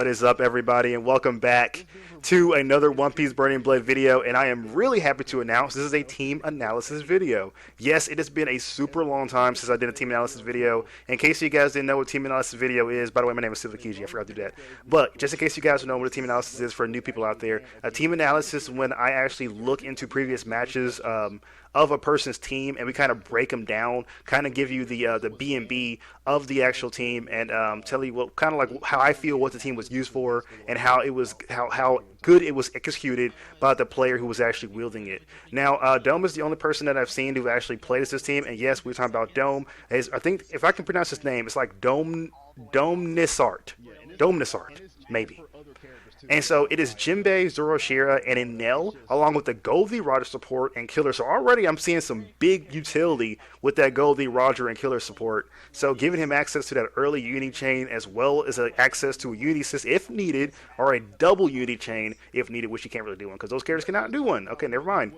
What is up, everybody, and welcome back to another One Piece Burning Blade video. And I am really happy to announce this is a team analysis video. Yes, it has been a super long time since I did a team analysis video. In case you guys didn't know what team analysis video is, by the way, my name is Silvokiji, I forgot to do that. But just in case you guys don't know what a team analysis is for new people out there, a team analysis is when I actually look into previous matches of a person's team, and we kind of break them down, kind of give you the B&B of the actual team, and tell you what kind of like how I feel what the team was used for, and how it was how good it was executed by the player who was actually wielding it. Now, Dome is the only person that I've seen who actually played as this team, and yes, we're talking about Dome. I think if I can pronounce his name, it's like Domnissart, maybe. And so it is Jinbei, Zoroshira, and Enel, along with the Goldie, Roger support, and Killer. So already I'm seeing some big utility with that Goldie, Roger, and Killer support. So giving him access to that early Unity chain, as well as access to a Unity assist if needed, or a double Unity chain if needed, which you can't really do one, because those characters cannot do one. Okay, never mind.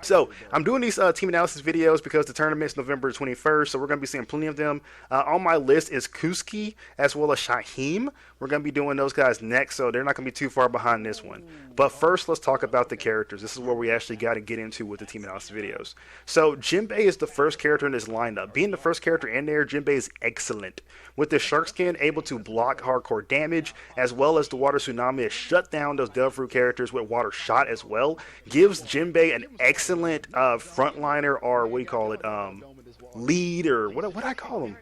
So I'm doing these team analysis videos because the tournament's November 21st, so we're going to be seeing plenty of them. On my list is Kuzki, as well as Shaheem. We're going to be doing those guys next, so they're not going to be too far behind this one. But first, let's talk about the characters. This is where we actually got to get into with the team analysis videos. So Jinbei is the first character in this lineup. Being the first character in there, Jinbei is excellent. With the shark skin, able to block hardcore damage, as well as the water tsunami has shut down those Delphi characters with water shot as well, gives Jinbei an excellent frontliner, or what do you call it, lead, or what I call him.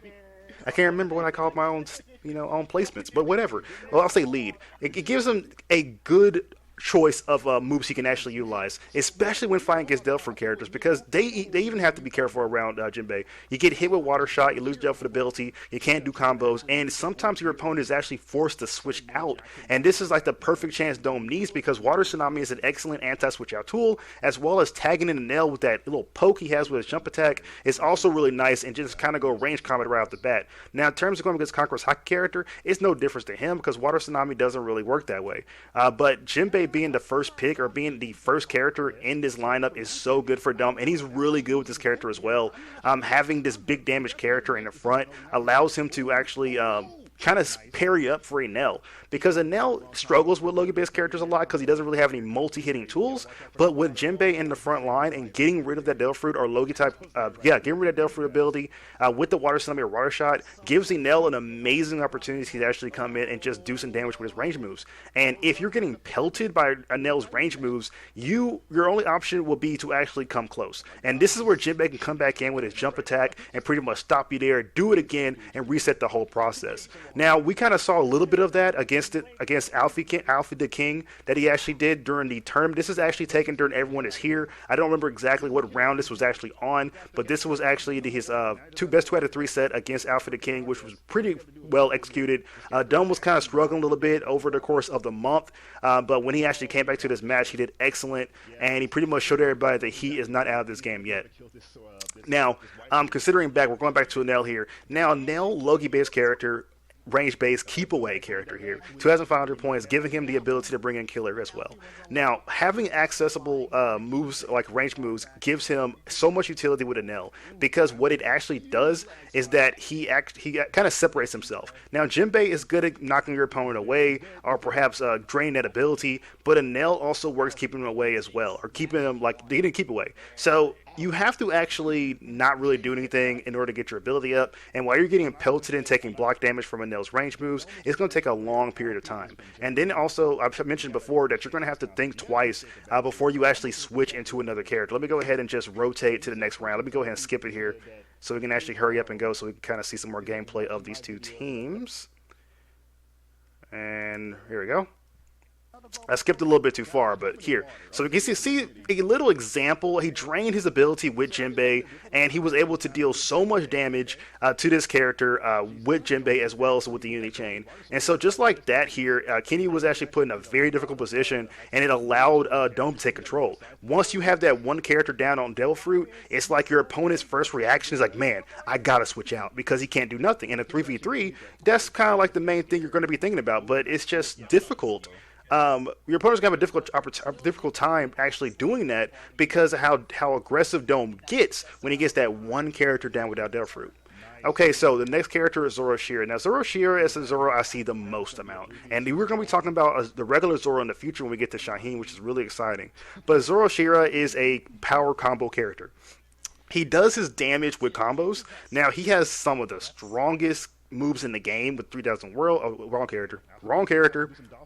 I can't remember what I called my own, own placements, but whatever. Well, I'll say lead. It gives him a good choice of moves he can actually utilize, especially when fighting against Delphi characters, because they even have to be careful around Jinbei. You get hit with water shot, you lose Delphi ability, you can't do combos, and sometimes your opponent is actually forced to switch out. And this is like the perfect chance Dome needs, because water tsunami is an excellent anti-switch out tool, as well as tagging in the nail with that little poke he has with his jump attack is also really nice, and just kind of go range combat right off the bat. Now, in terms of going against Conqueror's hockey character, it's no difference to him, because water tsunami doesn't really work that way. But Jinbei being the first pick, or being the first character in this lineup, is so good for Dome, and he's really good with this character as well. Having this big damage character in the front allows him to actually kind of parry up for Enel, because Enel struggles with Logi-based characters a lot because he doesn't really have any multi-hitting tools. But with Jinbei in the front line and getting rid of that Delphi Fruit or Logi type, getting rid of that Delphi Fruit ability with the water tsunami or water shot, gives Enel an amazing opportunity to actually come in and just do some damage with his range moves. And if you're getting pelted by Enel's range moves, your only option will be to actually come close. And this is where Jinbei can come back in with his jump attack and pretty much stop you there, do it again, and reset the whole process. Now, we kind of saw a little bit of that against Alfie the King that he actually did during the tournament. This is actually taken during Everyone Is Here. I don't remember exactly what round this was actually on, but this was actually his best 2 out of 3 set against Alfie the King, which was pretty well executed. Dome was kind of struggling a little bit over the course of the month, but when he actually came back to this match, he did excellent, and he pretty much showed everybody that he is not out of this game yet. Now, considering back, we're going back to Enel here. Now, Enel, Logi-based character, range-based keep-away character here. 2,500 points, giving him the ability to bring in Killer as well. Now, having accessible moves, like range moves, gives him so much utility with Enel, because what it actually does is that he kind of separates himself. Now, Jinbei is good at knocking your opponent away, or perhaps drain that ability, but Enel also works keeping him away as well, or keeping him, like, he didn't keep away. So you have to actually not really do anything in order to get your ability up, and while you're getting pelted and taking block damage from Enel's range moves, it's going to take a long period of time. And then also, I've mentioned before that you're going to have to think twice before you actually switch into another character. Let me go ahead and just rotate to the next round. Let me go ahead and skip it here so we can actually hurry up and go, so we can kind of see some more gameplay of these two teams. And here we go. I skipped a little bit too far, but here. So you can see a little example. He drained his ability with Jinbei, and he was able to deal so much damage to this character with Jinbei, as well as with the Unity chain. And so just like that here, Kenny was actually put in a very difficult position, and it allowed Dome to take control. Once you have that one character down on Delphi Fruit, it's like your opponent's first reaction is like, man, I gotta switch out, because he can't do nothing. In a 3v3, that's kind of like the main thing you're going to be thinking about, but it's just difficult. Your opponent's gonna have a difficult time actually doing that, because of how aggressive Dome gets when he gets that one character down without Delphi Fruit. Okay, so the next character is Zoroark. Now, Zoroark is the Zoro I see the most amount. And we're going to be talking about the regular Zoro in the future when we get to Shaheem, which is really exciting. But Zoroark is a power combo character. He does his damage with combos. Now, he has some of the strongest moves in the game with 3,000 world. Oh, wrong character.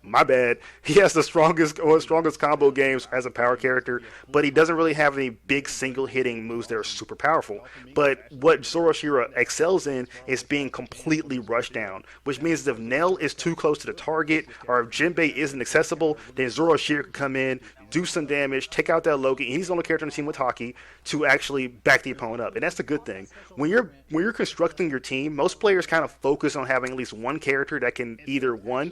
My bad. He has the strongest combo games as a power character, but he doesn't really have any big single hitting moves that are super powerful. But what Zoroark excels in is being completely rushed down, which means if Nell is too close to the target or if Jinbei isn't accessible, then Zoroark can come in, do some damage, take out that Loki. He's the only character on the team with Hockey to actually back the opponent up, and that's the good thing. When you're constructing your team, most players kind of focus on having at least one character that can either one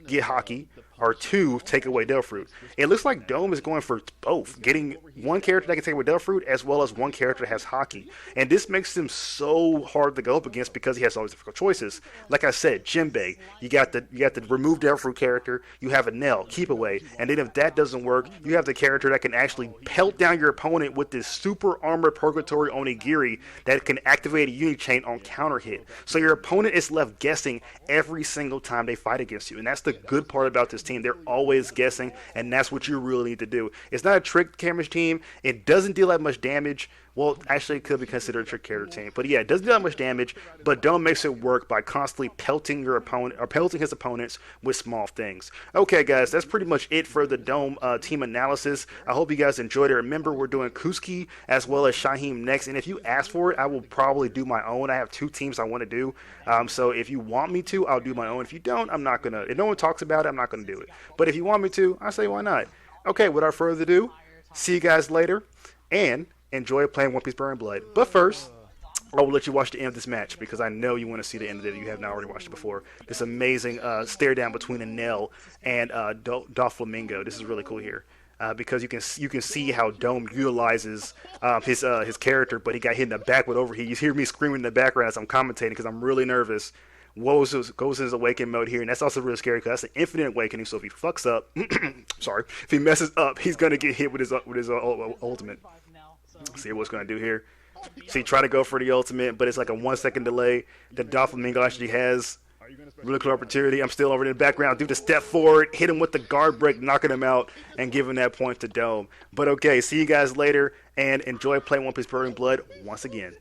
get Hockey or two take away Delfruit. It looks like Dome is going for both, getting one character that can take away Delfruit as well as one character that has Hockey. And this makes him so hard to go up against because he has all these difficult choices. Like I said, Jinbei, you got the remove Delfruit character, you have a Nell, keep away, and then if that doesn't work, you have the character that can actually pelt down your opponent with this super armored Purgatory Onigiri that can activate a unit chain on counter hit. So your opponent is left guessing every single time they fight against you. And that's the good part about this team. They're always guessing, and that's what you really need to do. It's not a trick damage team. It doesn't deal that much damage. Well, actually, it could be considered a trick character team. But yeah, it doesn't do that much damage, but Dome makes it work by constantly pelting your opponent or pelting his opponents with small things. Okay, guys, that's pretty much it for the Dome team analysis. I hope you guys enjoyed it. Remember, we're doing Kuzki as well as Shaheem next, and if you ask for it, I will probably do my own. I have two teams I want to do, so if you want me to, I'll do my own. If you don't, I'm not gonna. If no one talks about it, I'm not gonna do it. But if you want me to, I say why not. Okay, without further ado, see you guys later, and enjoy playing One Piece Burning Blood. But first, I will let you watch the end of this match because I know you want to see the end of it if you have not already watched it before. This amazing stare down between a Nell and Doflamingo. This is really cool here because you can see how Dome utilizes his character, but he got hit in the back with overheat. You hear me screaming in the background as I'm commentating because I'm really nervous. Goes in his awakening mode here, and that's also really scary because that's an infinite awakening. So if he fucks up, sorry, if he messes up, he's gonna get hit with his ultimate. See what's gonna do here. See, try to go for the ultimate, but it's like a 1 second delay that Doflamingo actually has. Really cool opportunity. I'm still over in the background. Do the step forward, hit him with the guard break, knocking him out, and giving that point to Dome. But okay, see you guys later, and enjoy playing One Piece Burning Blood once again.